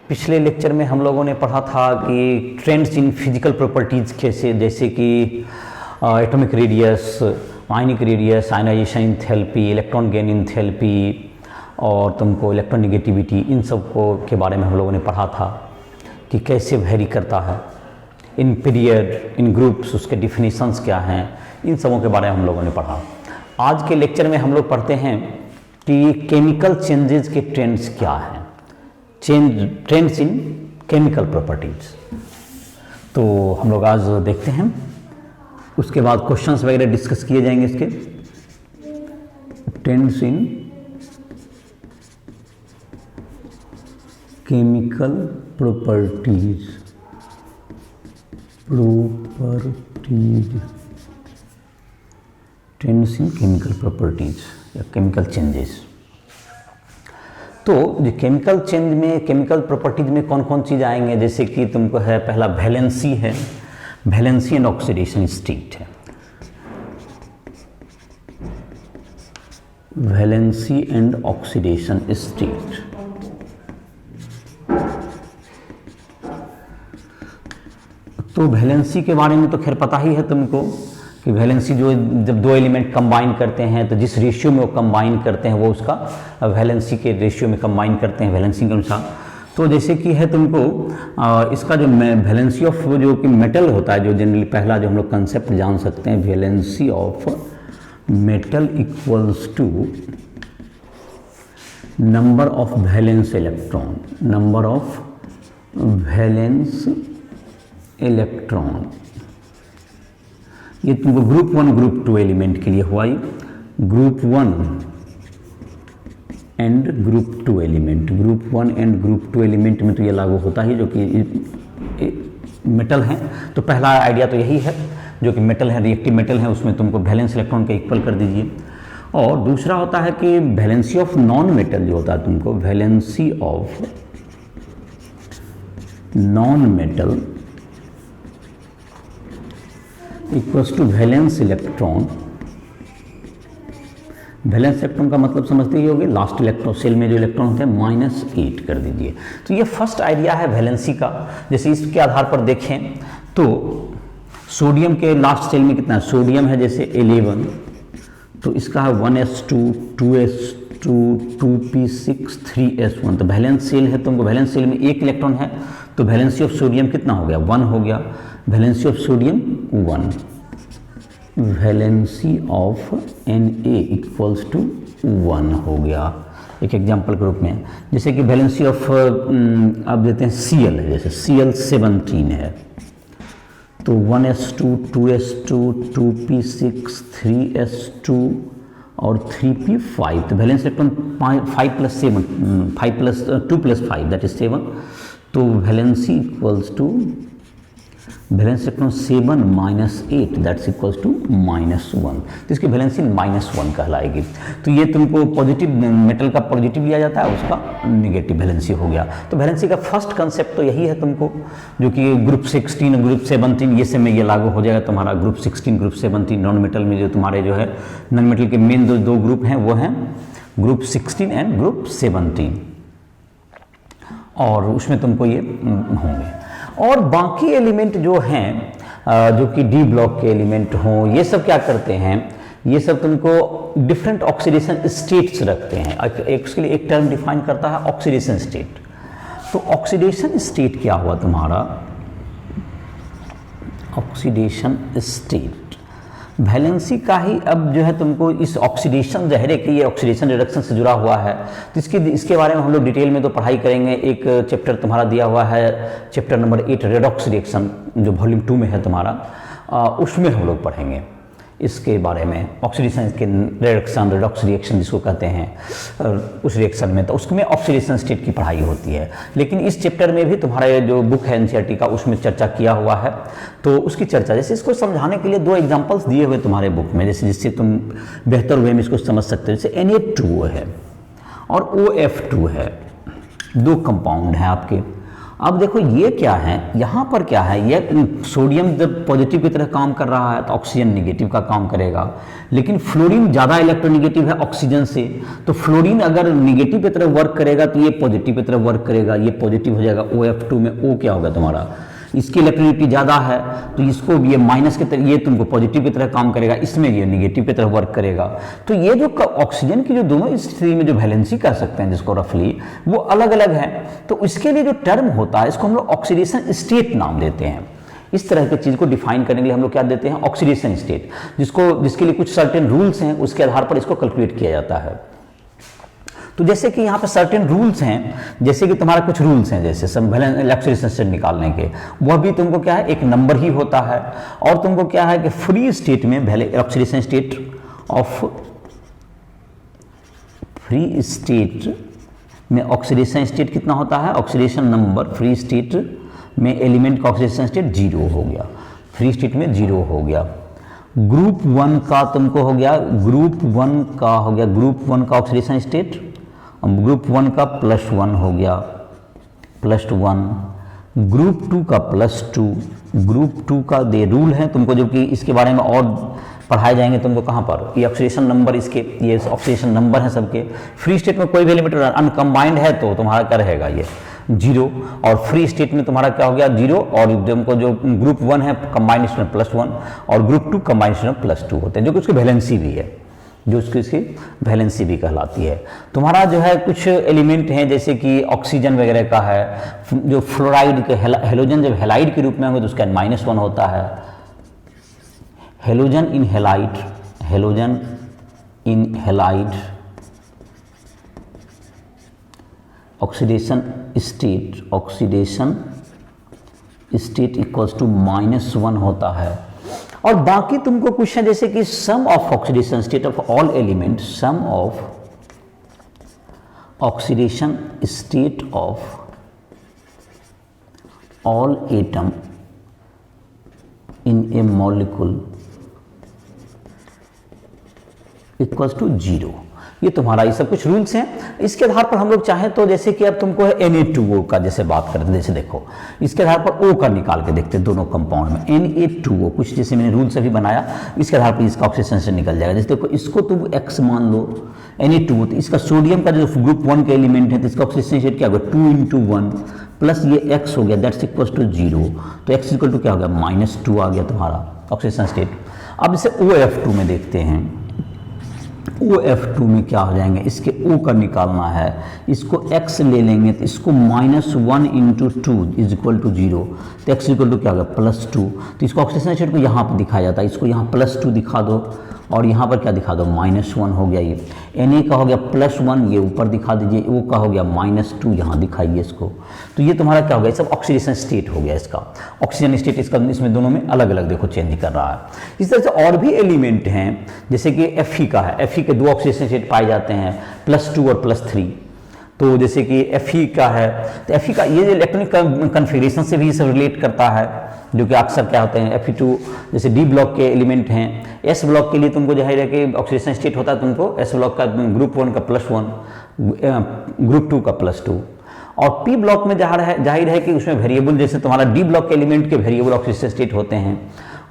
पिछले लेक्चर में हम लोगों ने पढ़ा था कि ट्रेंड्स इन फिजिकल प्रॉपर्टीज़ कैसे, जैसे कि atomic radius, ionic radius, ionization enthalpy, electron gain enthalpy और तुमको इलेक्ट्रॉन नेगेटिविटी, इन सब को के बारे में हम लोगों ने पढ़ा था कि कैसे वेरी करता है इन पीरियड, इन ग्रुप्स, उसके डिफिनीशंस क्या हैं, इन सबों के बारे में हम लोगों ने पढ़ा। आज के लेक्चर में हम लोग पढ़ते हैं कि केमिकल चेंजेस के ट्रेंड्स क्या हैं, ट्रेंड्स इन केमिकल प्रॉपर्टीज। तो हम लोग आज देखते हैं, उसके बाद क्वेश्चंस वगैरह डिस्कस किए जाएंगे इसके। Trends in chemical properties, trends in chemical properties या केमिकल चेंजेस। तो जो केमिकल चेंज में, केमिकल प्रॉपर्टीज में कौन कौन चीज़ आएंगे, जैसे कि तुमको है पहला वैलेंसी है, वैलेंसी एंड ऑक्सीडेशन स्टेट है, वैलेंसी एंड ऑक्सीडेशन स्टेट। तो वैलेंसी के बारे में तो खैर पता ही है तुमको कि वैलेंसी जो जब दो एलिमेंट कंबाइन करते हैं तो जिस रेशियो में वो कंबाइन करते हैं वो उसका वैलेंसी के रेशियो में कंबाइन करते हैं वैलेंसी के अनुसार। तो जैसे कि है तुमको इसका जो वैलेंसी ऑफ जो कि मेटल होता है, जो जनरली पहला जो हम लोग कंसेप्ट जान सकते हैं, valency of metal equals to number of valence electron, number of valence electron. ये तुमको ग्रुप 1 ग्रुप 2 एलिमेंट के लिए हुआ, ये group 1 and group 2 element, group 1 and group 2 element में तो ये लागू होता ही, जो कि मेटल हैं। तो पहला आइडिया तो यही है, जो कि मेटल है, रिएक्टिव मेटल है, उसमें तुमको वैलेंस इलेक्ट्रॉन का इक्वल कर दीजिए। और दूसरा होता है कि वैलेंसी ऑफ नॉन मेटल जो होता है, तुमको valency of non metal equals to valence electron. Valence electron का मतलब समझते ही होंगे, लास्ट इलेक्ट्रॉन सेल में जो इलेक्ट्रॉन होते हैं -8 कर दीजिए। तो ये फर्स्ट आइडिया है वैलेंसी का। जैसे इसके आधार पर देखें तो सोडियम के लास्ट सेल में कितना है, सोडियम है जैसे 11, तो इसका है 1s2 2s2 2p6 3s1। तो वैलेंस सेल है, तुमको वैलेंस सेल में एक इलेक्ट्रॉन है, तो वैलेंसी ऑफ सोडियम कितना हो गया, 1 हो गया। Valency of sodium 1, valency of Na equals to 1 हो गया एक एग्जाम्पल के रूप में। जैसे कि वैलेंसी ऑफ आप देते हैं Cl है, जैसे Cl17 है, तो 1s2 2s2 2p6 3s2 और 3p5। तो वैलेंस इलेक्ट्रॉन 5 + 7 5 + 2 + 5 दैट इज 7। तो valency equals to valence electron 7 - 8 that's equals to -1। तो इसकी वैलेंसी -1 कहलाएगी। तो ये तुमको पॉजिटिव मेटल का पॉजिटिव लिया जाता है, उसका नेगेटिव वैलेंसी हो गया। तो वैलेंसी का फर्स्ट कंसेप्ट तो यही है तुमको, जो कि ग्रुप 16 ग्रुप 17 ये सब में ये लागू हो जाएगा तुम्हारा। ग्रुप 16 ग्रुप 17 नॉन मेटल में जो तुम्हारे जो है नॉन मेटल के मेन दो ग्रुप हैं वो हैं ग्रुप 16 एंड ग्रुप 17, और उसमें तुमको ये होंगे। और बाकी एलिमेंट जो हैं, जो कि डी ब्लॉक के एलिमेंट हों, ये सब क्या करते हैं, ये सब तुमको डिफरेंट ऑक्सीडेशन स्टेट्स रखते हैं। एक उसके लिए एक टर्म डिफाइन करता है ऑक्सीडेशन स्टेट। तो ऑक्सीडेशन स्टेट क्या हुआ तुम्हारा, ऑक्सीडेशन स्टेट वैलेंसी का ही अब जो है तुमको इस ऑक्सीडेशन जहरे के, ये ऑक्सीडेशन रिडक्शन से जुड़ा हुआ है। तो इसके बारे में हम लोग डिटेल में तो पढ़ाई करेंगे। एक चैप्टर तुम्हारा दिया हुआ है, चैप्टर नंबर 8 रेडॉक्स रिएक्शन, जो वॉल्यूम 2 में है तुम्हारा, उसमें हम लोग पढ़ेंगे इसके बारे में, ऑक्सीडेशन के रिडक्शन, रेडॉक्स रिएक्शन जिसको कहते हैं, उस रिएक्शन में तो उसमें ऑक्सीडेशन स्टेट की पढ़ाई होती है। लेकिन इस चैप्टर में भी तुम्हारा जो बुक है एनसीईआरटी का, उसमें चर्चा किया हुआ है। तो उसकी चर्चा, जैसे इसको समझाने के लिए 2 एग्जांपल्स दिए हुए तुम्हारे बुक में, जैसे जिससे तुम बेहतर वे में इसको समझ सकते हो। जैसे Na2 है और OF2 है, 2 कंपाउंड हैं आपके, अब देखो ये क्या है, यहाँ पर क्या है, ये सोडियम जब पॉजिटिव की तरह काम कर रहा है तो ऑक्सीजन निगेटिव का काम करेगा, लेकिन फ्लोरीन ज़्यादा इलेक्ट्रोनिगेटिव है ऑक्सीजन से, तो फ्लोरीन अगर निगेटिव की तरह वर्क करेगा तो ये पॉजिटिव की तरह वर्क करेगा, ये पॉजिटिव हो जाएगा, OF2 में O क्या होगा तुम्हारा, इसकी इलेक्ट्रिसिटी ज़्यादा है तो इसको ये माइनस की तरह, ये तुमको पॉजिटिव की तरह काम करेगा, इसमें ये निगेटिव की तरह वर्क करेगा। तो ये जो ऑक्सीजन की जो दोनों स्थिति में जो वैलेंसी कर सकते हैं जिसको रफली, वो अलग अलग है। तो इसके लिए जो टर्म होता है इसको हम लोग ऑक्सीडेशन स्टेट नाम देते हैं। इस तरह की चीज़ को डिफाइन करने के लिए हम लोग क्या देते हैं, ऑक्सीडेशन स्टेट, जिसके लिए कुछ सर्टेन रूल्स हैं, उसके आधार पर इसको कैलकुलेट किया जाता है। तो जैसे कि यहाँ पे सर्टेन रूल्स हैं, जैसे कि तुम्हारा कुछ रूल्स हैं, जैसे ऑक्सीडेशन स्टेट निकालने के, वह भी तुमको क्या है, एक नंबर ही होता है। और तुमको क्या है कि फ्री स्टेट में oxidation state of free state में ऑक्सीडेशन स्टेट कितना होता है, ऑक्सीडेशन नंबर फ्री स्टेट में एलिमेंट का ऑक्सीडेशन स्टेट 0 हो गया, फ्री स्टेट में 0 हो गया। ग्रुप 1 का तुमको हो गया, ग्रुप 1 का हो गया, ग्रुप 1 का ऑक्सीडेशन स्टेट, ग्रुप 1 का +1 हो गया, +1, ग्रुप 2 का +2, ग्रुप 2 का दे रूल है तुमको, जो कि इसके बारे में और पढ़ाए जाएंगे तुमको कहाँ पर, ये ऑक्सीडेशन नंबर, इसके ये ऑक्सीडेशन नंबर है सबके। फ्री स्टेट में कोई भी एलिमेंट अनकम्बाइंड है तो तुम्हारा क्या रहेगा, ये 0, और फ्री स्टेट में तुम्हारा क्या हो गया 0, और तुमको जो ग्रुप 1 है कंबाइनेशन में +1 और ग्रुप 2 कंबाइनेशन में +2 होते हैं, जो कि उसकी वैलेंसी भी है, जो उसकी वैलेंसी भी कहलाती है। तुम्हारा जो है कुछ एलिमेंट हैं जैसे कि ऑक्सीजन वगैरह का है, जो फ्लोराइड के हेलोजन जब हेलाइड के रूप में होंगे तो उसका -1 होता है, halogen in halide, halogen in halide oxidation state equals to -1 होता है। और बाकी तुमको क्वेश्चन जैसे कि sum of oxidation state of all element, sum of oxidation state of all atom in a molecule equals to 0। ये तुम्हारा ये सब कुछ रूल्स हैं। इसके आधार पर हम लोग चाहें तो जैसे कि अब तुमको है Na2O का जैसे बात करते हैं, जैसे देखो इसके आधार पर O का निकाल के देखते हैं दोनों कंपाउंड में, Na2O कुछ जैसे मैंने रूल से भी बनाया, इसके आधार पर इसका ऑक्सीडेशन से निकल जाएगा। जैसे देखो इसको तुम X मान लो Na2O, तो इसका सोडियम का जो ग्रुप 1 के एलिमेंट है तो इसका ऑक्सीडेशन स्टेट क्या होगा 2 × 1 प्लस ये X हो गया, दैट्स इक्वल्स टू 0, तो X इक्वल टू क्या हो गया -2 आ गया तुम्हारा ऑक्सीडेशन स्टेट। अब इसे OF2 में देखते हैं, OF2 में क्या हो जाएंगे, इसके O का निकालना है, इसको X ले लेंगे तो इसको -1 × 2 इज इक्वल टू 0, तो X इक्वल टू क्या होगा +2, तो इसको ऑक्सीडेशन स्टेट को यहाँ पर दिखाया जाता है, इसको यहाँ +2 दिखा दो और यहाँ पर क्या दिखा दो -1 हो गया, ये Na का हो गया +1, ये ऊपर दिखा दीजिए, O का हो गया -2, यहाँ दिखाइए इसको। तो ये तुम्हारा क्या हो गया, सब ऑक्सीडेशन स्टेट हो गया इसका, ऑक्सीजन स्टेट इसका, इसमें दोनों में अलग अलग देखो चेंज कर रहा है। इस तरह से और भी एलिमेंट हैं जैसे कि Fe का है, Fe के 2 ऑक्सीडेशन स्टेट पाए जाते हैं, +2 और +3। तो जैसे कि Fe का है तो Fe का ये इलेक्ट्रॉनिक कन्फिगरेशन से भी सब रिलेट करता है, जो कि अक्सर क्या होते हैं Fe2 जैसे D ब्लॉक के एलिमेंट हैं। S ब्लॉक के लिए तुमको जाहिर है कि ऑक्सीडेशन स्टेट होता है, तुमको S ब्लॉक का ग्रुप 1 का +1, ग्रुप 2 का +2, और P ब्लॉक में जाहिर है कि उसमें वेरिएबल जैसे तुम्हारा D ब्लॉक के एलिमेंट के वेरिएबल ऑक्सीडेशन स्टेट होते हैं,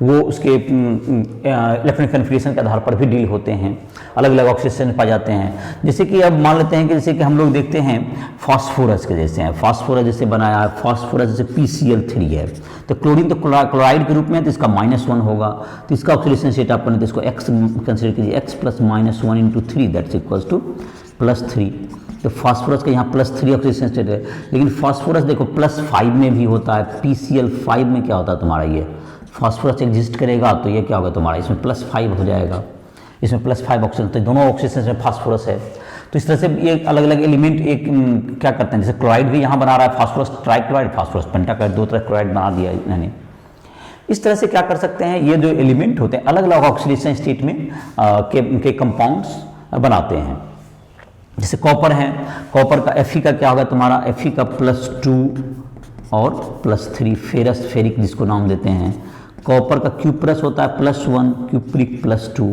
वो उसके इलेक्ट्रॉनिक कन्फिगरेशन के आधार पर भी डील होते हैं, अलग अलग ऑक्सीडेशन पाए जाते हैं। जैसे कि अब मान लेते हैं कि जैसे कि हम लोग देखते हैं फास्फोरस के जैसे हैं, फास्फोरस जैसे बनाया है, फास्फोरस जैसे PCl3 है, तो क्लोरीन तो क्लोराइड के रूप में, तो इसका -1 होगा, तो इसका ऑक्सीडेशन स्टेट आप करें तो इसको X कंसिडर कीजिए, X + -1 × 3 दैट्स इक्वल्स टू +3। तो फास्फोरस का यहाँ +3 ऑक्सीडेशन स्टेट है, लेकिन फास्फोरस देखो +5 में भी होता है, PCl5 में क्या होता है तुम्हारा, ये फास्फोरस एग्जिस्ट करेगा तो ये क्या होगा तुम्हारा, इसमें +5 हो जाएगा, इसमें +5 ऑक्सीजन, तो दोनों ऑक्सीजन में फास्फोरस है। तो इस तरह से ये अलग अलग एलिमेंट एक क्या करते हैं, जैसे क्लोराइड भी यहाँ बना रहा है, फास्फोरस ट्राइक्लोराइड, फास्फोरस पेंटाक्लोराइड, 2 तरह क्लोराइड बना दिया इन्होंने। इस तरह से क्या कर सकते हैं, ये जो एलिमेंट होते हैं अलग अलग ऑक्सीडेशन स्टेट में के कंपाउंड्स बनाते हैं। जैसे कॉपर है, कॉपर का Fe का क्या होगा तुम्हारा, Fe का +2 और +3, फेरस फेरिक जिसको नाम देते हैं। कॉपर का क्यूप्रस होता है +1, क्यूप्रिक +2,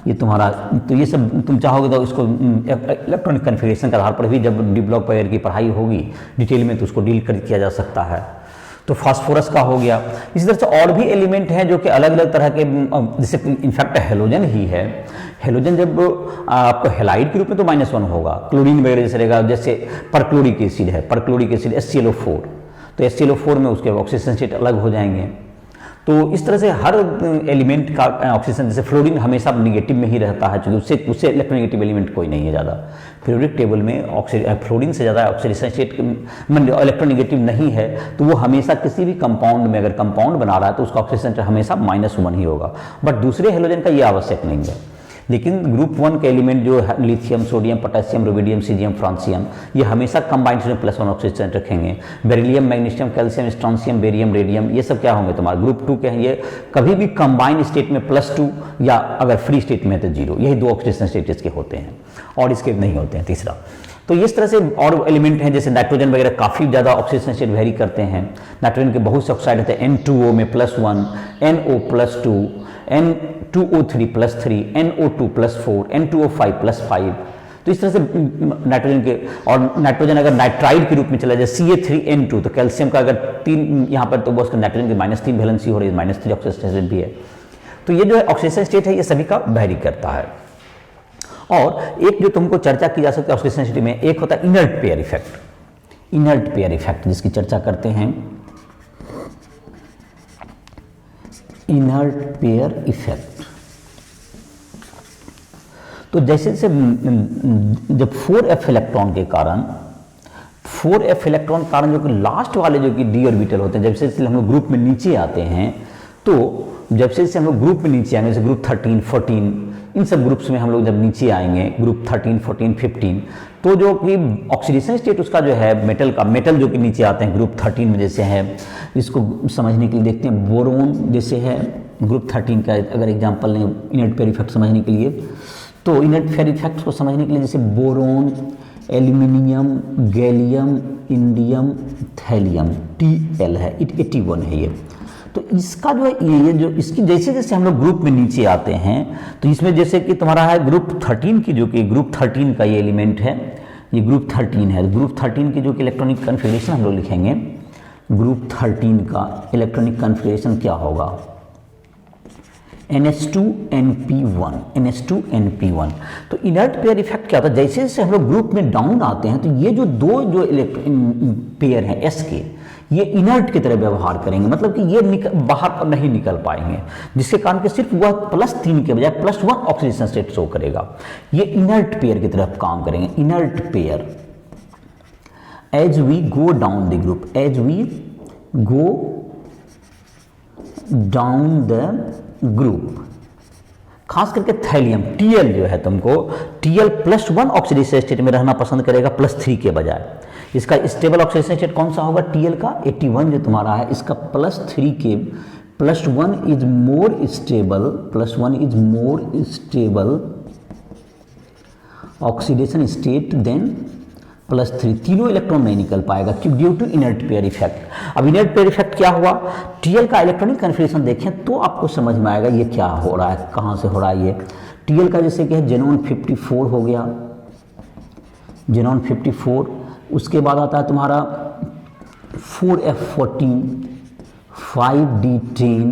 ये तुम्हारा, तो ये सब तुम चाहोगे तो इसको इलेक्ट्रॉनिक कन्फिग्रेशन के आधार पर भी जब डी ब्लॉक पेयर की पढ़ाई होगी डिटेल में तो उसको डील कर किया जा सकता है। तो फास्फोरस का हो गया। इसी तरह से और भी एलिमेंट हैं जो कि अलग अलग तरह के, जैसे इनफैक्ट हेलोजन ही है। हेलोजन जब आपको हेलाइड के रूप में तो -1 होगा, क्लोरीन वगैरह जैसे रहेगा, जैसे परक्लोरिक एसिड है, परक्लोरिक एसिड HClO4, तो HClO4 में उसके ऑक्सीजन स्टेट अलग हो जाएंगे। तो इस तरह से हर एलिमेंट का ऑक्सीजन, जैसे फ्लोरीन हमेशा निगेटिव में ही रहता है, क्योंकि उससे इलेक्ट्रोनेगेटिव एलिमेंट कोई नहीं है ज़्यादा। पीरियोडिक टेबल में फ्लोरीन से ज़्यादा ऑक्सीडेशन स्टेट इलेक्ट्रोनेगेटिव नहीं है, तो वो हमेशा किसी भी कंपाउंड में अगर कंपाउंड बना रहा है तो उसका ऑक्सीजन स्टेट हमेशा -1 ही होगा। बट दूसरे हेलोजन का ये आवश्यक नहीं है। लेकिन ग्रुप 1 के एलिमेंट जो है lithium, sodium, potassium, rubidium, caesium, francium, ये हमेशा कंबाइंड में +1 ऑक्सीजन रखेंगे। Beryllium, magnesium, calcium, strontium, barium, radium, ये सब क्या होंगे तुम्हारे ग्रुप 2 के हैं। ये कभी भी कंबाइंड स्टेट में +2 या अगर फ्री स्टेट में तो 0, यही 2 ऑक्सीजन स्टेट इसके होते हैं और इसके नहीं होते हैं तीसरा। तो इस तरह से और एलिमेंट हैं, जैसे नाइट्रोजन वगैरह काफ़ी ज़्यादा ऑक्सीजन स्टेट वेरी करते हैं। नाइट्रोजन के बहुत से ऑक्साइड होते हैं, N2O में +1, NO +2, N2O3 +3, NO2 +4, N2O5 +5। तो इस तरह से नाइट्रोजन के, और नाइट्रोजन अगर नाइट्राइड के रूप में चला जाए CA3N2, तो कैल्शियम का अगर 3 यहाँ पर, तो वो उसका नाइट्रोजन की -3 वैलेंसी हो रही है, -3 ऑक्सीजन स्टेट भी है। तो ये जो है ऑक्सीजन स्टेट है, ये सभी का वेरी करता है। और एक जो तुमको चर्चा की जा सकती है ऑक्सीजन स्टेट में, एक होता है inert pair effect. Inert pair effect जिसकी चर्चा करते हैं, इनर्ट पेयर इफेक्ट। तो जैसे जैसे जब 4f इलेक्ट्रॉन के कारण, 4f इलेक्ट्रॉन के कारण जो कि लास्ट वाले जो कि d ऑर्बिटल होते हैं, जैसे जैसे हम लोग ग्रुप में नीचे आते हैं, तो जब से हम लोग ग्रुप में नीचे आएंगे, जैसे ग्रुप 13, 14, इन सब ग्रुप्स में हम लोग जब नीचे आएंगे, ग्रुप 13, 14, 15, तो जो कि ऑक्सीडेशन स्टेट उसका जो है मेटल का, मेटल जो कि नीचे आते हैं ग्रुप 13 में, जैसे है, इसको समझने के लिए देखते हैं बोरोन जैसे है ग्रुप 13 का अगर एग्जांपल लें इनर्ट पेयर इफेक्ट समझने के लिए, तो इनर्ट पेयर इफेक्ट को समझने के लिए जैसे boron, aluminium, gallium, indium, thallium, Tl है, 81 है ये। तो इसका जो है ये जो इसकी जैसे जैसे हम लोग ग्रुप में नीचे आते हैं, तो इसमें जैसे कि तुम्हारा है ग्रुप 13 की, जो कि ग्रुप 13 का ये एलिमेंट है, ये ग्रुप 13 है। ग्रुप 13 की जो कि इलेक्ट्रॉनिक कन्फिग्रेशन हम लोग लिखेंगे, ग्रुप 13 का इलेक्ट्रॉनिक कन्फिग्रेशन क्या होगा, NH2NP1, NH2NP1। तो इनर्ट पेयर इफेक्ट क्या होता है, जैसे जैसे हम लोग ग्रुप में डाउन आते हैं, तो ये जो दो जो पेयर हैं S के, ये इनर्ट की तरह व्यवहार करेंगे, मतलब कि ये बाहर नहीं निकल पाएंगे, जिसके कारण कि सिर्फ वह +3 के बजाय +1 ऑक्सीडेशन स्टेट शो करेगा। ये इनर्ट पेयर की तरफ काम करेंगे, inert pair. As we go down the group, as we go down the group, खास करके थैलियम, Tl जो है तुमको, Tl +1 ऑक्सीडेशन स्टेट में रहना पसंद करेगा +3 के बजाय। इसका स्टेबल ऑक्सीडेशन स्टेट कौन सा होगा, Tl का 81 जो तुम्हारा है, इसका +3 के +1 is more stable, +1 is more stable oxidation state than +3। तीनों इलेक्ट्रॉन नहीं निकल पाएगा due to inert pair effect. अब इनर्ट पेयर इफेक्ट क्या हुआ, Tl का इलेक्ट्रॉनिक कन्फिग्रेशन देखें तो आपको समझ में आएगा ये क्या हो रहा है, कहाँ से हो रहा है ये। Tl का जैसे कि है जेनॉन 54 हो गया, जेनॉन 54, उसके बाद आता है तुम्हारा 4f14, 5d10,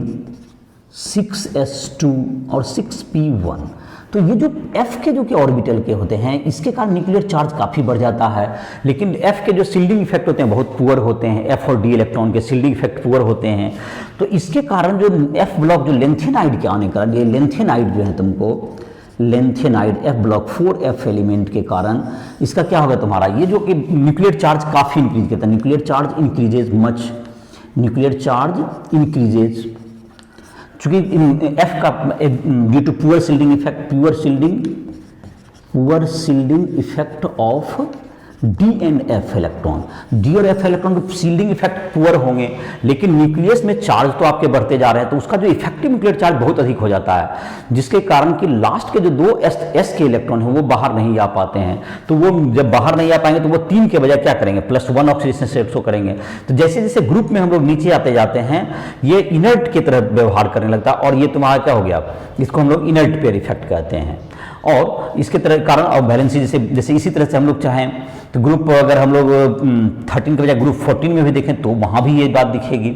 6s2 और 6p1। तो ये जो F के जो कि ऑर्बिटल के होते हैं, इसके कारण न्यूक्लियर चार्ज काफ़ी बढ़ जाता है, लेकिन F के जो शिल्डिंग इफेक्ट होते हैं बहुत पुअर होते हैं, F और D इलेक्ट्रॉन के शिल्डिंग इफेक्ट पुअर होते हैं। तो इसके कारण जो F ब्लॉक जो लेंथेनाइड के आने का, ये लेंथेनाइड जो है तुमको, lanthanide F block 4f element के कारण इसका क्या होगा तुम्हारा, ये जो कि न्यूक्लियर चार्ज काफ़ी इंक्रीज करता है, nuclear charge increases much, nuclear charge increases, चूंकि F का due to poor shielding effect, poor shielding effect of D and F electron, D और एफ इलेक्ट्रॉन के शील्डिंग इफेक्ट पुअर होंगे, लेकिन न्यूक्लियस में चार्ज तो आपके बढ़ते जा रहे हैं, तो उसका जो इफेक्टिव न्यूक्लियर चार्ज बहुत अधिक हो जाता है, जिसके कारण कि लास्ट के जो दो एस के इलेक्ट्रॉन हैं वो बाहर नहीं आ पाते हैं। तो वो जब बाहर नहीं आ पाएंगे तो वो 3 के बजाय क्या करेंगे, +1 ऑक्सीडेशन स्टेट शो करेंगे। तो जैसे जैसे ग्रुप में हम लोग नीचे आते जाते हैं ये इनर्ट की तरह व्यवहार करने लगता है, और ये तुम्हारा क्या हो गया, इसको हम लोग इनर्ट पेयर इफेक्ट कहते हैं। और इसके तरह कारण और वैलेंसी जैसे इसी तरह से हम लोग चाहें तो ग्रुप अगर हम लोग 13 के बजाय ग्रुप 14 में भी देखें तो वहाँ भी ये बात दिखेगी।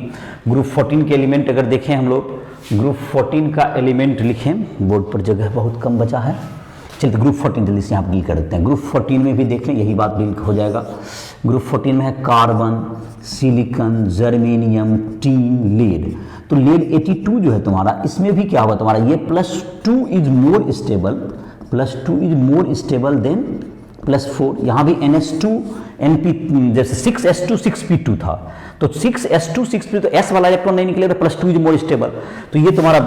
ग्रुप 14 के एलिमेंट अगर देखें हम लोग, ग्रुप 14 का एलिमेंट लिखें, बोर्ड पर जगह बहुत कम बचा है, चलिए ग्रुप 14 जल्दी से यहाँ डील कर देते हैं। ग्रुप 14 में भी देख लें, यही बात डील हो जाएगा। ग्रुप 14 में है carbon, silicon, germanium, tin, lead. तो लेड 82 जो है तुम्हारा, इसमें भी क्या होगा तुम्हारा, ये +2 is more stable, +2 is more stable then +4। यहाँ भी NH2 NP, जैसे 6s2 6p2 था, तो 6s2 6p2 तो s वाला इलेक्ट्रॉन नहीं निकलेगा, +2 इज मोर स्टेबल, तो ये तुम्हारा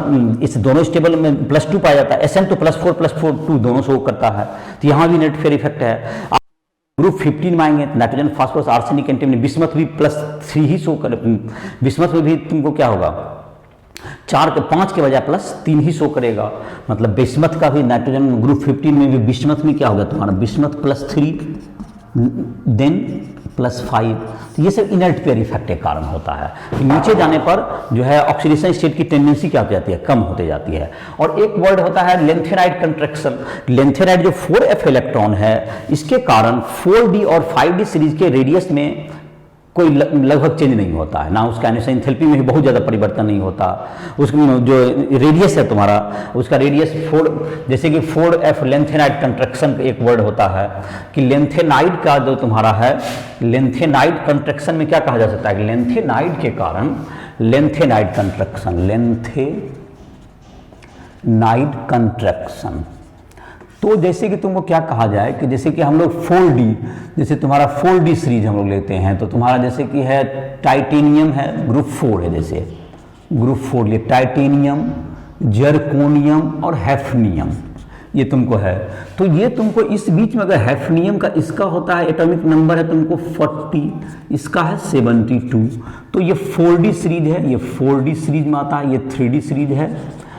इस दोनों स्टेबल में +2 पाया जाता है। Sn तो +4 2 दोनों शो करता है, तो यहाँ भी नेट फेयर इफेक्ट है। ग्रुप 15 में आएंगे, nitrogen, phosphorus, arsenic, antimony, bismuth भी +3 ही शो कर, बिस्मथ में भी तुमको क्या होगा, 5 के बजाय +3 ही शो करेगा। मतलब बिस्मथ का भी नाइट्रोजन ग्रुप 15 में भी बिस्मथ में क्या होगा तुम्हारा, बिस्मथ +3 देन +5। तो ये सब इनर्ट पेयर इफेक्ट के कारण होता है कि नीचे जाने पर जो है ऑक्सीडेशन स्टेट की टेंडेंसी क्या हो जाती है, कम होते जाती है। और एक वर्ड होता है लेंथेनाइड कंट्रैक्शन। लेंथेनाइड जो 4f इलेक्ट्रॉन है, इसके कारण 4d और 5d सीरीज के रेडियस में कोई लगभग चेंज नहीं होता है, ना उसका एनर्जी एंथैल्पी में भी बहुत ज़्यादा परिवर्तन नहीं होता। उसका जो रेडियस है तुम्हारा, उसका रेडियस 4, जैसे कि 4f लेंथेनाइड कंट्रैक्शन का एक वर्ड होता है कि लेंथेनाइड का जो तुम्हारा है, लेंथेनाइड कंट्रैक्शन में क्या कहा जा सकता है कि लेंथेनाइड के कारण लेंथेनाइड कंट्रैक्शन, लेंथेनाइड कंट्रैक्शन। तो जैसे कि तुमको क्या कहा जाए कि जैसे कि हम लोग 4D, जैसे तुम्हारा 4D सीरीज हम लोग लेते हैं, तो तुम्हारा जैसे कि है टाइटेनियम है, ग्रुप 4 है, जैसे ग्रुप 4 लिए टाइटेनियम, जर्कोनियम और हैफनियम, ये तुमको है। तो ये तुमको इस बीच में अगर हैफनियम का इसका होता है एटॉमिक नंबर है तुमको 40, इसका है 72, तो ये 4D सीरीज है, ये 4D सीरीज में आता है, ये 3D सीरीज है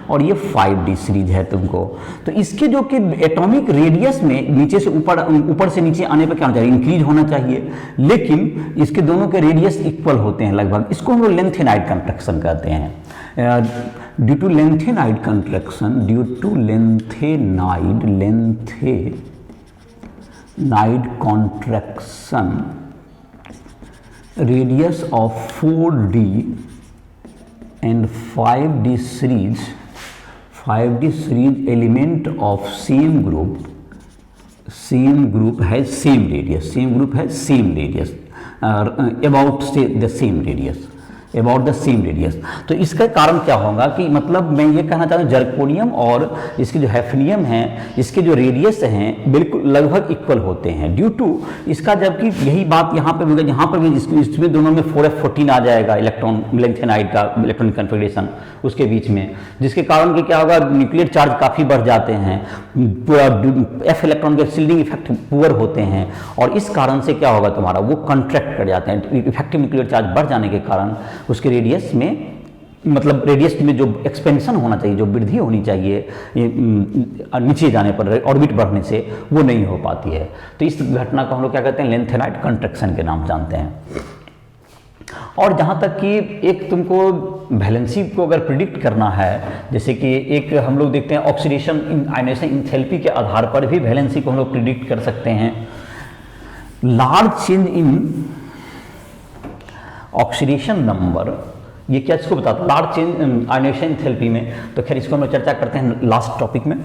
और ये 5D सीरीज है तुमको। तो इसके जो कि एटॉमिक रेडियस में नीचे से ऊपर से नीचे आने पर क्या होना चाहिए, इंक्रीज होना चाहिए, लेकिन इसके दोनों के रेडियस इक्वल होते हैं लगभग। इसको हम लोग लेंथेनाइड कंट्रैक्शन कहते हैं। Due to lanthanide contraction, due to lanthanide contraction, radius of 4D and 5D series element of same group has same radius, about say the same radius, तो इसका कारण क्या होगा कि मतलब मैं ये कहना चाहता हूँ जर्कोनियम और इसके जो हैफनियम है, इसके जो रेडियस हैं बिल्कुल लगभग इक्वल होते हैं। ड्यू टू इसका, जबकि यही बात यहाँ पे भी, यहाँ पर भी इसमें दोनों में 4f14 आ जाएगा इलेक्ट्रॉन, लेंथेनाइड का इलेक्ट्रॉनिक कन्फिगरेशन उसके बीच में, जिसके कारण कि क्या होगा, न्यूक्लियर चार्ज काफ़ी बढ़ जाते हैं, पूरा f इलेक्ट्रॉन के शील्डिंग इफेक्ट पुअर होते हैं, और इस कारण से क्या होगा तुम्हारा, वो कॉन्ट्रैक्ट कर जाते हैं। इफेक्टिव न्यूक्लियर चार्ज बढ़ जाने के कारण उसके रेडियस में, मतलब रेडियस में जो एक्सपेंशन होना चाहिए, जो वृद्धि होनी चाहिए नीचे जाने पर ऑर्बिट बढ़ने से, वो नहीं हो पाती है। तो इस घटना को हम लोग क्या कहते हैं, लेंथेनाइड कंट्रैक्शन के नाम जानते हैं। और जहाँ तक कि एक तुमको वैलेंसी को अगर प्रिडिक्ट करना है, जैसे कि एक हम लोग देखते हैं ऑक्सीडेशन आयनाइजेशन एंथैल्पी के आधार पर भी वैलेंसी को हम लोग प्रिडिक्ट कर सकते हैं। Large change in oxidation number, ये क्या इसको बताता है, लार्ज चेंज आयनाइजेशन एंथैल्पी में। तो खैर इसको हम लोग चर्चा करते हैं लास्ट टॉपिक में।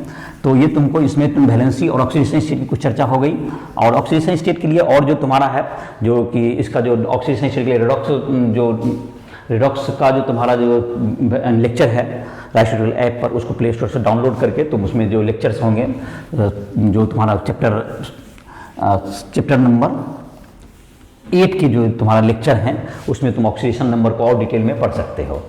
तो ये तुमको इसमें तुम वैलेंसी और ऑक्सीडेशन स्टेट की कुछ चर्चा हो गई। और ऑक्सीडेशन स्टेट के लिए और जो तुम्हारा है, जो कि इसका जो ऑक्सीडेशन स्टेट के लिए रिडॉक्स का जो तुम्हारा जो लेक्चर है राइस्टोरियल ऐप पर, उसको प्ले स्टोर से डाउनलोड करके तुम उसमें जो लेक्चर्स होंगे, जो तुम्हारा चैप्टर नंबर 8 के जो तुम्हारा लेक्चर हैं, उसमें तुम ऑक्सीडेशन नंबर को और डिटेल में पढ़ सकते हो।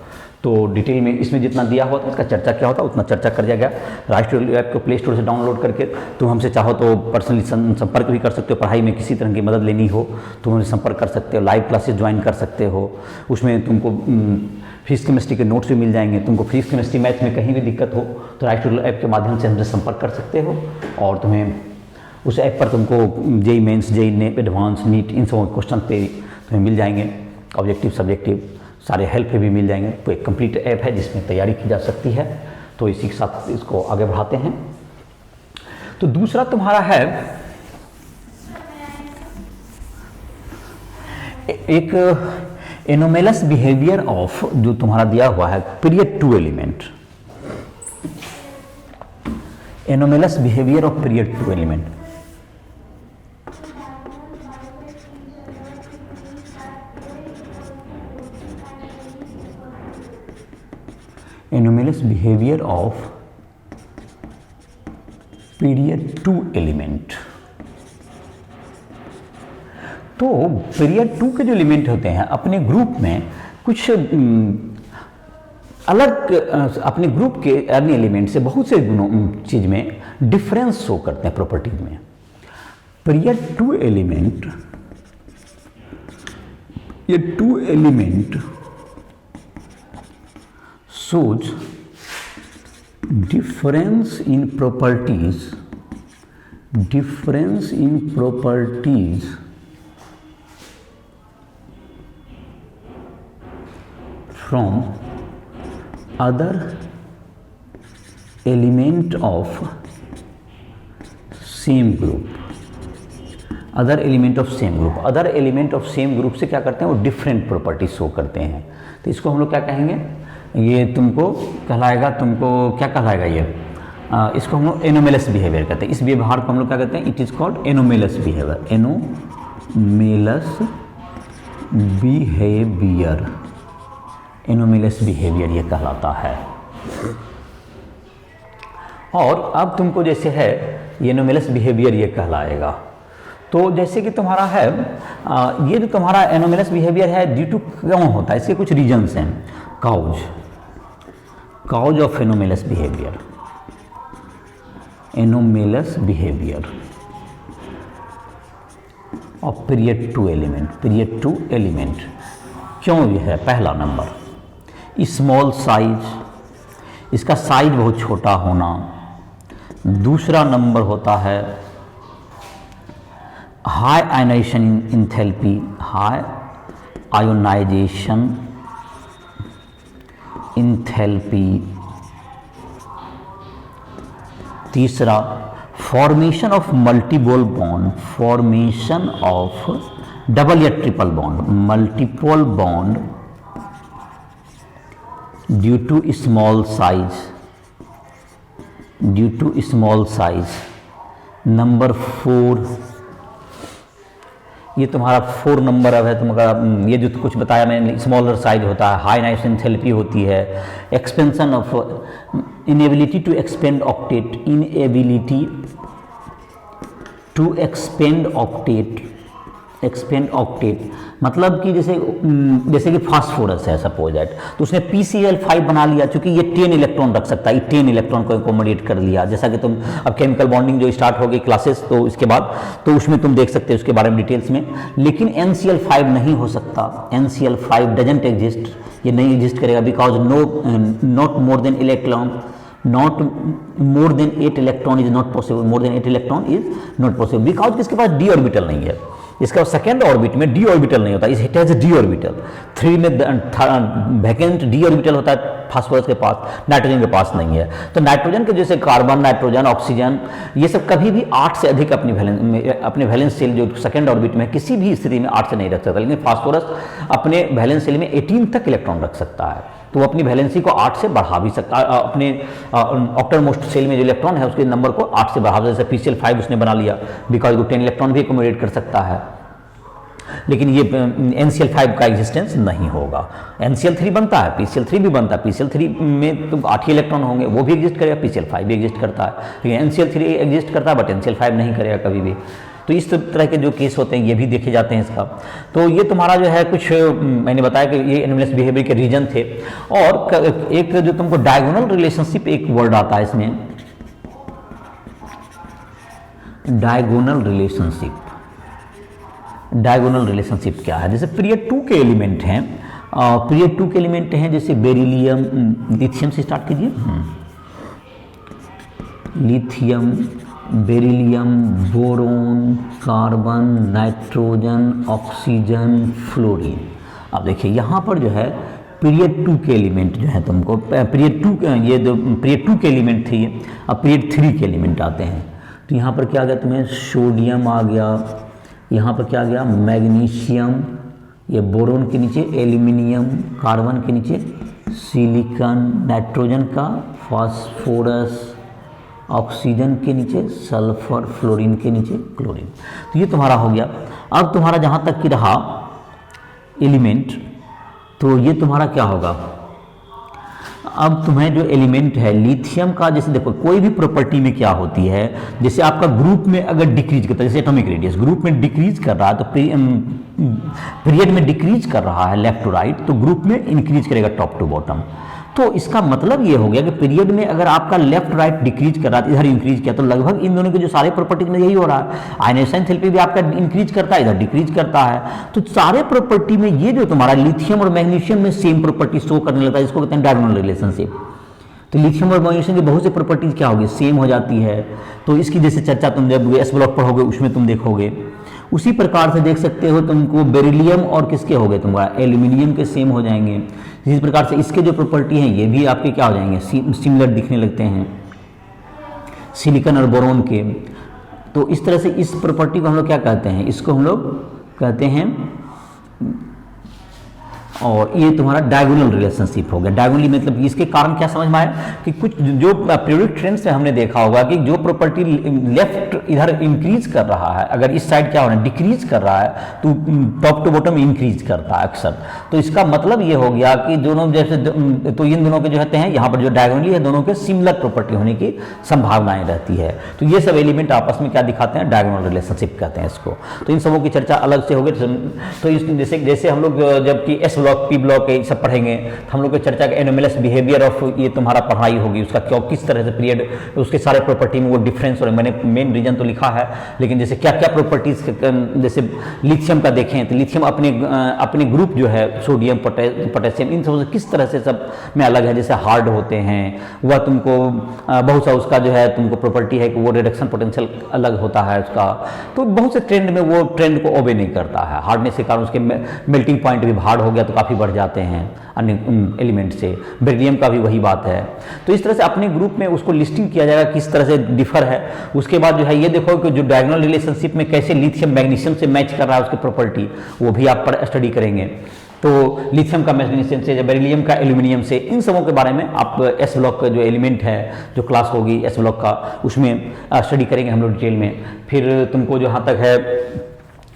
तो डिटेल में इसमें जितना दिया हुआ था उसका चर्चा क्या होता उतना चर्चा कर दिया गया। राइट टू ऐप को प्ले स्टोर से डाउनलोड करके तुम हमसे चाहो तो पर्सनली संपर्क भी कर सकते हो। पढ़ाई में किसी तरह की मदद लेनी हो तो हमसे संपर्क कर सकते हो। लाइव क्लासेस ज्वाइन कर सकते हो। उसमें तुमको फिजिक्स केमिस्ट्री के नोट्स भी मिल जाएंगे। तुमको फिजिक्स केमिस्ट्री मैथ में कहीं भी दिक्कत हो तो राइट टू ऐप के माध्यम से हमसे संपर्क कर सकते हो। और तुम्हें उस ऐप पर तुमको JEE Mains, JEE NET, advance, NEET, इन सब क्वेश्चन पे तुम्हें मिल जाएंगे। ऑब्जेक्टिव, सब्जेक्टिव सारे हेल्प भी मिल जाएंगे। तो एक कंप्लीट ऐप है जिसमें तैयारी की जा सकती है। तो इसी के साथ इसको आगे बढ़ाते हैं। तो दूसरा तुम्हारा है एक एनोमेलस बिहेवियर ऑफ, जो तुम्हारा दिया हुआ है period 2 element. Anomalous behaviour of period 2 element. Anomalous behavior of period 2 element। तो पीरियड 2 के जो एलिमेंट होते हैं अपने ग्रुप में कुछ अलग, अपने ग्रुप के अन्य एलिमेंट से बहुत से चीज में डिफरेंस शो करते हैं प्रॉपर्टीज में। पीरियड 2 एलिमेंट, ये 2 element shows difference in properties from other element of same group। Other element of same group, other element of same group से क्या करते हैं वो डिफरेंट प्रॉपर्टीज शो करते हैं। तो इसको हम लोग क्या कहेंगे, ये तुमको कहलाएगा, तुमको क्या कहलाएगा ये, इसको हम लोग एनोमेलस बिहेवियर कहते हैं। इस व्यवहार को हम लोग क्या कहते हैं, it is called anomalous behaviour. Anomalous behaviour, anomalous behaviour ये कहलाता है। और अब तुमको जैसे है ये एनोमेलस बिहेवियर ये कहलाएगा। तो जैसे कि तुम्हारा है ये जो तुम्हारा एनोमेलस बिहेवियर है ड्यू टू क्यों होता है, इसके कुछ रीजंस हैं। Cause of anomalous behaviour, anomalous behaviour of period 2 element. Period 2 element क्यों ये है, पहला नंबर स्मॉल साइज, इसका साइज बहुत छोटा होना। दूसरा नंबर होता है high ionisation enthalpy, high ionisation enthalpy. तीसरा formation of multiple bond, formation of double या triple bond, multiple bond due to small size, due to small size. Number 4 ये तुम्हारा 4 नंबर अब है तुम्हारा, ये जो कुछ बताया मैंने, स्मॉलर साइज होता है, हाई आयोनाइजेशन एंथैल्पी होती है, expansion of inability to expand octet, inability to expand octet, expand octet मतलब कि जैसे कि फास्फोरस है सपोज दैट, तो उसने PCl5 बना लिया, चूंकि ये 10 इलेक्ट्रॉन रख सकता है, ये 10 इलेक्ट्रॉन को एकोमोडेट कर लिया। जैसा कि तुम अब केमिकल बॉन्डिंग जो स्टार्ट हो गई क्लासेस, तो इसके बाद तो उसमें तुम देख सकते हो उसके बारे में डिटेल्स में। लेकिन NCl5 नहीं हो सकता, NCl5 डजंट एग्जिस्ट, ये नहीं एग्जिस्ट करेगा because not more than electron, not more than 8 electron is not possible, more than 8 electron is not possible because इसके पास d ऑर्बिटल नहीं है। इसका सेकेंड ऑर्बिट में d ऑर्बिटल नहीं होता, इट हैज d ऑर्बिटल। 3 में वैकेंट d ऑर्बिटल होता है फास्फोरस के पास, नाइट्रोजन के पास नहीं है। तो नाइट्रोजन के जैसे कार्बन, नाइट्रोजन, ऑक्सीजन, ये सब कभी भी 8 से अधिक अपने वैलेंस सेल जो सेकेंड ऑर्बिट में किसी भी स्थिति में 8 से नहीं रख सकता, लेकिन फास्फोरस अपने वैलेंस सेल में 18 तक इलेक्ट्रॉन रख सकता है। तो वो अपनी वैलेंसी को 8 से बढ़ा भी सकता है, अपने ऑक्टरमोस्ट सेल में जो इलेक्ट्रॉन है उसके नंबर को 8 से बढ़ा, जैसे PCl5 उसने बना लिया बिकॉज वो 10 इलेक्ट्रॉन भी एकोमोडेट कर सकता है। लेकिन ये NCl5 का एग्जिस्टेंस नहीं होगा। NCl3 बनता है, PCl3 भी बनता है, PCl3 में तो 8 ही इलेक्ट्रॉन होंगे, वो भी एग्जिस्ट करेगा, PCl5 भी एग्जिस्ट करता है, लेकिन NCl3 एग्जिस्ट करता है बट NCl5 नहीं करेगा कभी भी। तो इस तरह के जो केस होते हैं ये भी देखे जाते हैं इसका। तो ये तुम्हारा जो है कुछ मैंने बताया कि ये एनोमलस बिहेवियर के रीजन थे। और एक जो तुमको डायगोनल रिलेशनशिप एक वर्ड आता है इसमें, डायगोनल रिलेशनशिप। डायगोनल रिलेशनशिप क्या है? जैसे पीरियड 2 के एलिमेंट हैं, पीरियड 2 के एलिमेंट हैं जैसे बेरिलियम, लिथियम से स्टार्ट कीजिए, lithium, beryllium, boron, carbon, nitrogen, oxygen, fluorine. अब देखिए यहाँ पर जो है पीरियड 2 के एलिमेंट जो है तुमको पीरियड 2, ये जो पीरियड 2 के एलिमेंट थे ये अब पीरियड 3 के एलिमेंट आते हैं। तो यहाँ पर क्या आ गया तुम्हें? सोडियम आ गया, यहाँ पर क्या आ गया? मैग्नीशियम, ये बोरोन के नीचे एल्यूमिनियम, कार्बन के नीचे सिलिकॉन, नाइट्रोजन का फास्फोरस, ऑक्सीजन के नीचे सल्फर, फ्लोरीन के नीचे क्लोरीन। तो ये तुम्हारा हो गया। अब तुम्हारा जहाँ तक की रहा एलिमेंट, तो ये तुम्हारा क्या होगा? अब तुम्हें जो एलिमेंट है लिथियम का, जैसे देखो कोई भी प्रॉपर्टी में क्या होती है, जैसे आपका ग्रुप में अगर डिक्रीज करता है, जैसे एटॉमिक रेडियस ग्रुप में डिक्रीज कर रहा है तो पीरियड में डिक्रीज कर रहा है लेफ्ट टू राइट, तो ग्रुप में इंक्रीज करेगा टॉप टू बॉटम। तो इसका मतलब ये हो गया कि पीरियड में अगर आपका लेफ्ट राइट डिक्रीज कर रहा है, इधर इंक्रीज किया, तो लगभग इन दोनों के जो सारे प्रॉपर्टीज में यही हो रहा है। आयनाइजेशन एंथैल्पी भी आपका इंक्रीज करता है, इधर डिक्रीज करता है। तो सारे प्रॉपर्टी में ये जो तुम्हारा लिथियम और मैग्नीशियम में सेम प्रॉपर्टी शो करने लगता है, इसको कहते हैं डायगोनल रिलेशनशिप। तो लिथियम और मैग्नीशियम की बहुत सी प्रॉपर्टीज क्या होगी? सेम हो जाती है। तो इसकी जैसे चर्चा तुम जब एस ब्लॉक पढ़ोगे उसमें तुम देखोगे। उसी प्रकार से देख सकते हो तुमको बेरिलियम और किसके हो गए? तुम्हारा एल्यूमिनियम के सेम हो जाएंगे। इसी प्रकार से इसके जो प्रॉपर्टी हैं ये भी आपके क्या हो जाएंगे? सिमिलर दिखने लगते हैं सिलिकॉन और बोरोन के। तो इस तरह से इस प्रॉपर्टी को हम लोग क्या कहते हैं? इसको हम लोग कहते हैं, और ये तुम्हारा डायगोनल रिलेशनशिप हो गया। डायगोनली मतलब इसके कारण क्या समझ में आया कि कुछ जो पीरियोडिक ट्रेंड्स में हमने देखा होगा कि जो प्रॉपर्टी लेफ्ट इधर इंक्रीज कर रहा है, अगर इस साइड क्या हो रहा है? डिक्रीज कर रहा है, तो टॉप टू बॉटम इंक्रीज करता है अक्सर। तो इसका मतलब ये हो गया कि दोनों जैसे, तो इन दोनों के जो होते हैं यहाँ पर जो डायगोनली है दोनों के सिमिलर प्रॉपर्टी होने की संभावनाएं रहती है। तो ये सब एलिमेंट आपस में क्या दिखाते हैं? डायगोनल रिलेशनशिप कहते हैं इसको। तो इन सबों की चर्चा अलग से होगी। तो जैसे हम लोग जबकि एस ब्लॉक, पी ब्लॉक ये सब पढ़ेंगे तो हम लोग को चर्चा का एनोमलस बिहेवियर ऑफ ये तुम्हारा पढ़ाई होगी, उसका क्यों किस तरह से पीरियड, उसके सारे प्रॉपर्टी में वो डिफरेंस हो रहे हैं। मैंने मेन रीजन तो लिखा है, लेकिन जैसे क्या क्या प्रॉपर्टीज, जैसे लिथियम का देखें तो लिथियम अपने ग्रुप जो है सोडियम, पोटेशियम, इन सब से किस तरह से सब में अलग है। जैसे हार्ड होते हैं वह तुमको बहुत सा उसका जो है तुमको प्रॉपर्टी है कि वो रिडक्शन पोटेंशियल अलग होता है उसका। तो बहुत से ट्रेंड में वो ट्रेंड को ओबे नहीं करता है। हार्डनेस के कारण उसके मेल्टिंग पॉइंट भी हार्ड हो गया तो काफ़ी बढ़ जाते हैं अन्य एलिमेंट से। बेरिलियम का भी वही बात है। तो इस तरह से अपने ग्रुप में उसको लिस्टिंग किया जाएगा किस तरह से डिफर है। उसके बाद जो है ये देखो कि जो डायगोनल रिलेशनशिप में कैसे लिथियम मैग्नीशियम से मैच कर रहा है उसकी प्रॉपर्टी, वो भी आप स्टडी करेंगे। तो लिथियम का मैग्नीशियम से, बेरिलियम का एल्यूमिनियम से, इन सबों के बारे में आप एस ब्लॉक का जो एलिमेंट है, जो क्लास होगी एस ब्लॉक का, उसमें स्टडी करेंगे हम लोग डिटेल में। फिर तुमको जहाँ तक है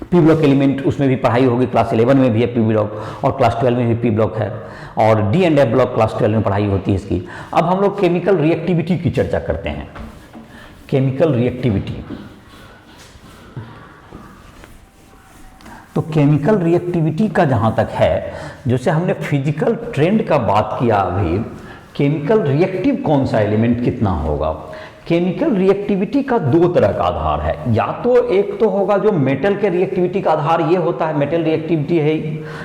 पी ब्लॉक एलिमेंट, उसमें भी पढ़ाई होगी। क्लास 11 में भी है पी ब्लॉक, और क्लास 12 में भी पी ब्लॉक है, और D and F block class 12 में पढ़ाई होती है इसकी। अब हम लोग केमिकल रिएक्टिविटी की चर्चा करते हैं। केमिकल रिएक्टिविटी, तो केमिकल रिएक्टिविटी का जहाँ तक है, जैसे हमने फिजिकल ट्रेंड का बात किया अभी, केमिकल रिएक्टिव कौन सा एलिमेंट कितना होगा। केमिकल रिएक्टिविटी का दो तरह का आधार है। या तो एक तो होगा जो मेटल के रिएक्टिविटी का आधार ये होता है, मेटल रिएक्टिविटी है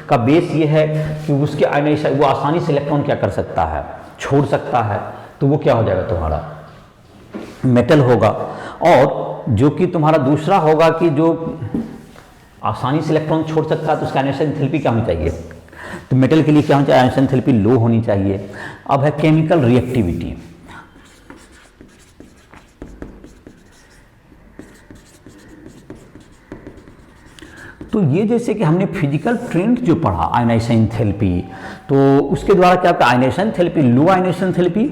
का बेस ये है कि उसके आयनाइजेशन, वो आसानी से इलेक्ट्रॉन क्या कर सकता है? छोड़ सकता है। तो वो क्या हो जाएगा? तुम्हारा मेटल होगा। और जो कि तुम्हारा दूसरा होगा कि जो आसानी से इलेक्ट्रॉन छोड़ सकता है, तो उसका आयनाइजेशन एंथैल्पी क्या होनी चाहिए? तो मेटल के लिए क्या होना चाहिए? आयनाइजेशन एंथैल्पी लो होनी चाहिए। अब है केमिकल रिएक्टिविटी। तो ये जैसे कि हमने फिजिकल ट्रेंड जो पढ़ा आयनाइजेशन एंथैल्पी, तो उसके द्वारा क्या होता है? आयनाइजेशन एंथैल्पी, लो आयनाइजेशन एंथैल्पी,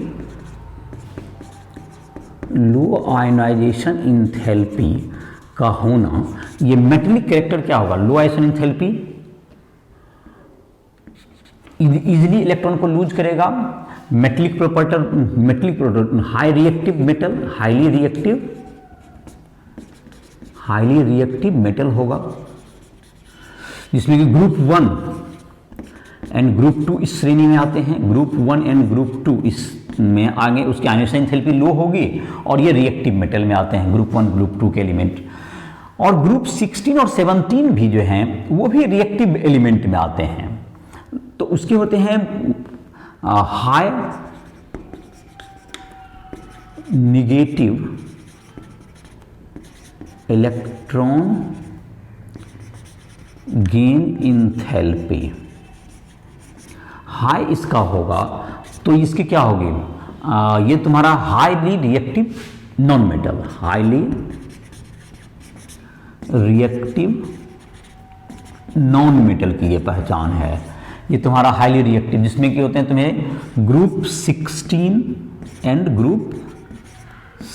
लो आयनाइजेशन एंथैल्पी का होना, ये मेटेलिक कैरेक्टर क्या होगा? लो आयनाइजेशन एंथैल्पी इजीली इलेक्ट्रॉन को लूज करेगा। Metallic property, high reactive metal, highly reactive, highly reactive metal होगा, जिसमें कि ग्रुप 1 एंड ग्रुप 2 इस श्रेणी में आते हैं। ग्रुप 1 एंड ग्रुप 2 इसमें आगे उसकी आयोनाइजेशन एंथैल्पी लो होगी और ये रिएक्टिव मेटल में आते हैं, ग्रुप 1 ग्रुप 2 के एलिमेंट। और ग्रुप 16 और 17 भी जो हैं वो भी रिएक्टिव एलिमेंट में आते हैं। तो उसके होते हैं high negative electron gain enthalpy. High इसका होगा तो इसकी क्या होगी, ये तुम्हारा highly reactive non metal, highly reactive non metal की ये पहचान है। ये तुम्हारा हाईली रिएक्टिव, जिसमें कि होते हैं तुम्हें ग्रुप 16 एंड ग्रुप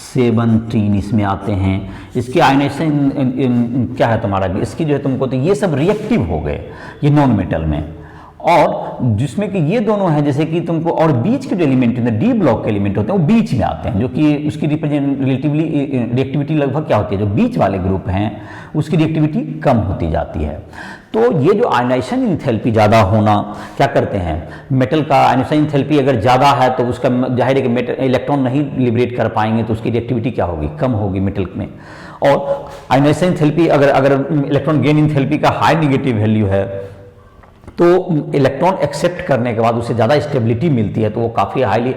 17 इसमें आते हैं। इसकी आयनाइजेशन क्या है तुम्हारा, इसकी जो है तुमको, तो ये सब रिएक्टिव हो गए ये नॉन मेटल में। और जिसमें कि ये दोनों हैं, जैसे कि तुमको, और बीच के जो एलिमेंट होते हैं, डी ब्लॉक के एलिमेंट होते हैं, वो बीच में आते हैं, जो कि उसकी रिलेटिवली रिएक्टिविटी लगभग क्या होती है, जो बीच वाले ग्रुप हैं उसकी रिएक्टिविटी कम होती जाती है। तो ये जो आयनाइजेशन इंथैल्पी ज़्यादा होना क्या करते हैं, मेटल का आयनाइजेशन इंथैल्पी अगर ज़्यादा है तो उसका जाहिर है कि मेटल इलेक्ट्रॉन नहीं लिबरेट कर पाएंगे, तो उसकी रिएक्टिविटी क्या होगी, कम होगी मेटल में। और आयनाइजेशन इंथैल्पी अगर इलेक्ट्रॉन गेन इंथैल्पी का हाई निगेटिव वैल्यू है तो इलेक्ट्रॉन एक्सेप्ट करने के बाद उसे ज़्यादा स्टेबिलिटी मिलती है, तो वो काफ़ी highly,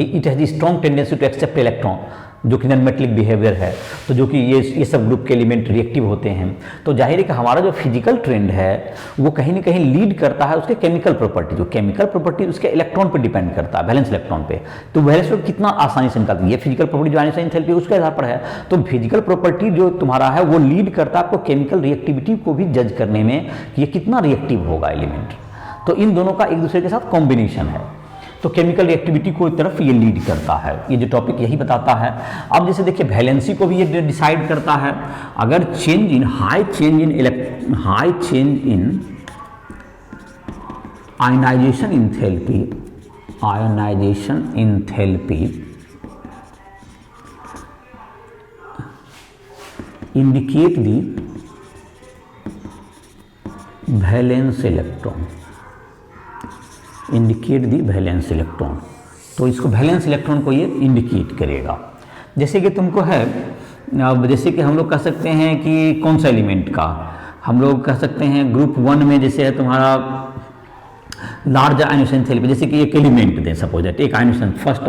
it has strong tendency to accept electron, जो कि नॉन मेटलिक बिहेवियर है। तो जो कि ये सब ग्रुप के एलिमेंट रिएक्टिव होते हैं। तो जाहिर है कि हमारा जो फिजिकल ट्रेंड है वो कहीं ना कहीं लीड करता है उसके केमिकल प्रॉपर्टी, जो केमिकल प्रॉपर्टी उसके इलेक्ट्रॉन पर डिपेंड करता है, वैलेंस इलेक्ट्रॉन पे। तो वैलेंस को कितना आसानी से निकालती है, ये फिजिकल प्रॉपर्टी जो आयनाइजेशन एंथैल्पी उसके आधार पर है। तो फिजिकल प्रॉपर्टी जो तुम्हारा है वो लीड करता है आपको केमिकल रिएक्टिविटी को भी जज करने में कि ये कितना रिएक्टिव होगा एलिमेंट। तो इन दोनों का एक दूसरे के साथ कॉम्बिनेशन है, तो केमिकल रिएक्टिविटी को एक तरफ ये लीड करता है। ये जो टॉपिक यही बताता है। अब जैसे देखिए वैलेंसी को भी ये डिसाइड करता है। अगर change in high change in ionization enthalpy indicate the valence electron, indicate the valence electron. तो इसको वैलेंस इलेक्ट्रॉन को ये इंडिकेट करेगा। जैसे कि तुमको है, अब जैसे कि हम लोग कह सकते हैं कि कौन सा एलिमेंट का, हम लोग कह सकते हैं ग्रुप 1 में जैसे है तुम्हारा लार्ज आयनाइजेशन एंथैल्पी, जैसे कि एक एलिमेंट दें सपोज दैट, एक ionization first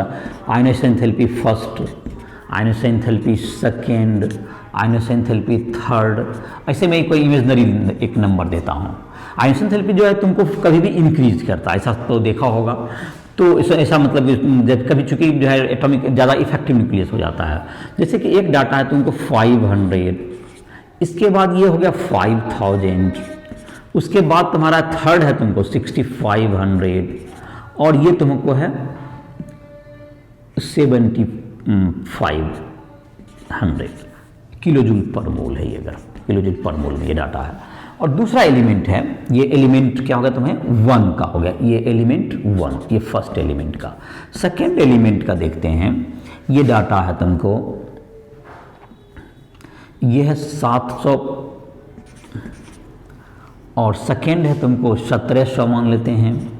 ionization enthalpy first, ionization enthalpy second, ionization enthalpy third, ऐसे में कोई इमेजनरी एक नंबर देता हूँ। आयनाइजेशन एंथैल्पी जो है तुमको कभी भी इंक्रीज करता है, ऐसा तो देखा होगा। तो ऐसा मतलब जब कभी चूंकि जो है एटॉमिक ज़्यादा इफेक्टिव न्यूक्लियस हो जाता है। जैसे कि एक डाटा है तुमको 500, इसके बाद ये हो गया 5000, उसके बाद तुम्हारा थर्ड है तुमको 6500 और ये तुमको है 7500 किलोजूल पर मोल है। ये अगर किलोजूल पर मोल में ये डाटा है। और दूसरा एलिमेंट है, ये एलिमेंट क्या हो गया तुम्हें 1 का हो गया, ये एलिमेंट 1, ये फर्स्ट एलिमेंट का। सेकेंड एलिमेंट का देखते हैं, ये डाटा है तुमको, ये है 700 और सेकेंड है तुमको 1700 मान लेते हैं।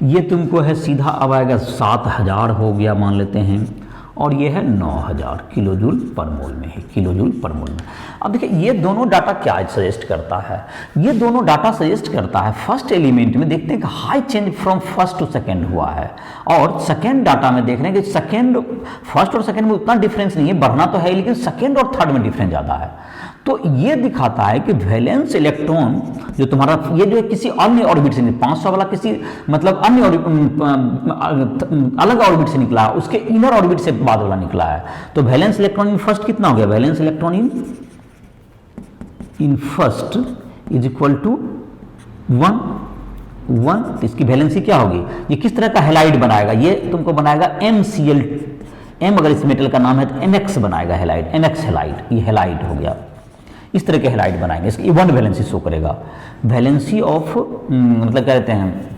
ये तुमको है सीधा अब आएगा 7000 हो गया मान लेते हैं, और ये है 9000 किलोजूल पर मोल में है, किलोजूल पर मोल में। अब देखिए ये दोनों डाटा क्या सजेस्ट करता है, ये दोनों डाटा सजेस्ट करता है फर्स्ट एलिमेंट में देखते हैं कि high change from first to second हुआ है, और सेकंड डाटा में देख रहे हैं कि सेकंड फर्स्ट और सेकंड में उतना डिफरेंस नहीं है, बढ़ना तो है लेकिन सेकंड और थर्ड में डिफरेंस ज़्यादा है। तो ये दिखाता है कि वैलेंस इलेक्ट्रॉन जो तुम्हारा ये जो है किसी अन्य ऑर्बिट से 500 वाला किसी मतलब अन्य अलग ऑर्बिट से निकला है, उसके इनर ऑर्बिट से बाद वाला निकला है। तो वैलेंस इलेक्ट्रॉन इन फर्स्ट कितना हो गया, valence electron in first is equal to 1। तो इसकी वैलेंसी क्या होगी, ये किस तरह का हैलाइड बनाएगा, ये तुमको बनाएगा MCl, M अगर इस मेटल का नाम है तो NX बनाएगा हैलाइड, NX हैलाइड, ये हैलाइड हो गया। इस तरह के हैलाइड बनाएंगे, इसकी 1 वैलेंसी शो करेगा। वैलेंसी ऑफ मतलब क्या कहते हैं,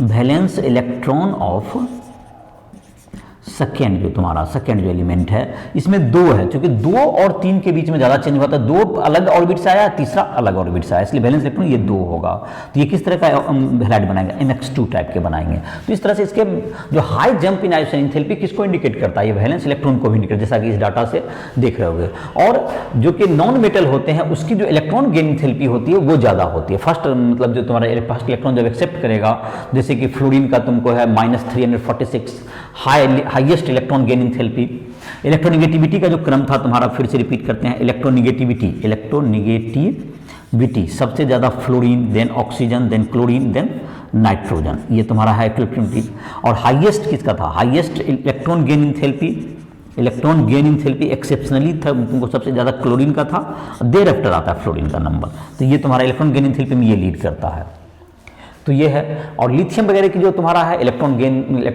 वैलेंस इलेक्ट्रॉन ऑफ सेकेंड जो तुम्हारा सेकेंड जो एलिमेंट है इसमें 2 है, क्योंकि 2 और 3 के बीच में ज़्यादा चेंज होता है, 2 अलग ऑर्बिट से आया, तीसरा अलग ऑर्बिट से आया, इसलिए वैलेंस इलेक्ट्रॉन ये 2 होगा। तो ये किस तरह का हैलाइड बनाएंगे, MX2 टाइप के बनाएंगे। तो इस तरह से इसके जो हाई जंप इन आयोसन एंथैल्पी किसको इंडिकेट करता है, ये वैलेंस इलेक्ट्रॉन को भी इंडिकेट, जैसा कि इस डाटा से देख रहे होगे। और जो कि नॉन मेटल होते हैं उसकी जो इलेक्ट्रॉन गेन एंथैल्पी होती है वो ज़्यादा होती है। फर्स्ट मतलब जो तुम्हारा फर्स्ट इलेक्ट्रॉन जब एक्सेप्ट करेगा, जैसे कि फ्लोरीन का तुमको है -346 highest electron gain enthalpy. Electronegativity का जो क्रम था तुम्हारा, फिर से रिपीट करते हैं, इलेक्ट्रोनिगेटिविटी सबसे ज़्यादा fluorine, then oxygen, then chlorine, then nitrogen, ये तुम्हारा है इलेक्ट्रोनिगेटिविटी। और हाईएस्ट किसका था, highest electron gain enthalpy exceptionally था, तुमको सबसे ज़्यादा क्लोरीन का था, देर आफ्टर आता है फ्लोरीन का नंबर। तो ये तुम्हारा इलेक्ट्रॉन गेन एंथैल्पी में ये लीड करता है। तो ये है। और लिथियम वगैरह की जो तुम्हारा है इलेक्ट्रॉन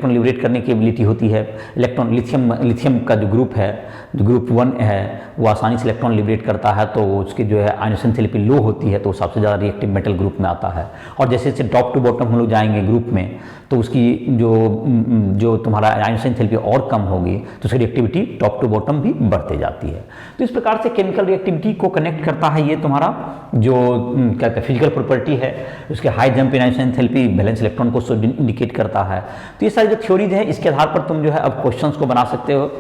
लिबरेट करने की एबिलिटी होती है। लिथियम का जो ग्रुप है, जो ग्रुप 1 है, वो आसानी से इलेक्ट्रॉन लिबरेट करता है, तो उसकी जो है आयोनेशन एंथैल्पी लो होती है, तो सबसे ज़्यादा रिएक्टिव मेटल ग्रुप में आता है। और जैसे जैसे टॉप टू बॉटम हम लोग जाएंगे ग्रुप में, तो उसकी जो तुम्हारा आयोनेशन एंथैल्पी और कम होगी, तो उसकी रिएक्टिविटी टॉप टू बॉटम भी बढ़ते जाती है। तो इस प्रकार से केमिकल रिएक्टिविटी को कनेक्ट करता है ये तुम्हारा जो क्या फिजिकल प्रॉपर्टी है, उसके high jump in ionisation enthalpy valence electron को इंडिकेट करता है। तो ये सारी जो थ्योरीज है, इसके आधार पर तुम जो है अब क्वेश्चंस को बना सकते हो।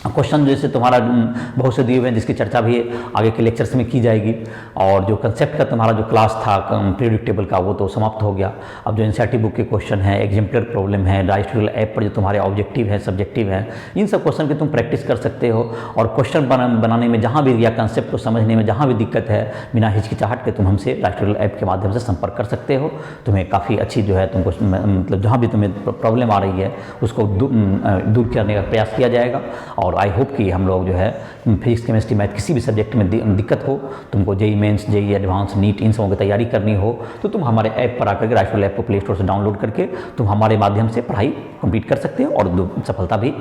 क्वेश्चन जैसे तुम्हारा बहुत से दिए हुए हैं, जिसकी चर्चा भी आगे के लेक्चर्स में की जाएगी। और जो कंसेप्ट का तुम्हारा जो क्लास था पीरियोडिक टेबल का, वो तो समाप्त हो गया। अब जो एनसीईआरटी बुक के क्वेश्चन है, एग्जाम्पलर प्रॉब्लम है, राइस्ट्रियल ऐप पर जो तुम्हारे ऑब्जेक्टिव है, सब्जेक्टिव है, इन सब क्वेश्चन की तुम प्रैक्टिस कर सकते हो। और क्वेश्चन बनाने में जहाँ भी, या कंसेप्ट को समझने में जहाँ भी दिक्कत है, बिना हिचकिचाहट के तुम हमसे राइस्ट्रियल ऐप के माध्यम से संपर्क कर सकते हो। तुम्हें काफ़ी अच्छी जो है तुमको मतलब जहाँ भी तुम्हें प्रॉब्लम आ रही है उसको दूर करने का प्रयास किया जाएगा। और आई होप कि हम लोग जो है फिजिक्स, केमिस्ट्री, मैथ किसी भी सब्जेक्ट में दिक्कत हो, तुमको JEE Mains, JEE Advanced, NEET, इन सबों की तैयारी करनी हो, तो तुम हमारे ऐप पर आकर के राइस्ट्रियल ऐप को प्ले स्टोर से डाउनलोड करके तुम हमारे माध्यम से पढ़ाई कंप्लीट कर सकते हो और सफलता भी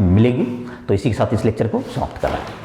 मिलेगी। तो इसी के साथ इस लेक्चर को समाप्त कर रहा है।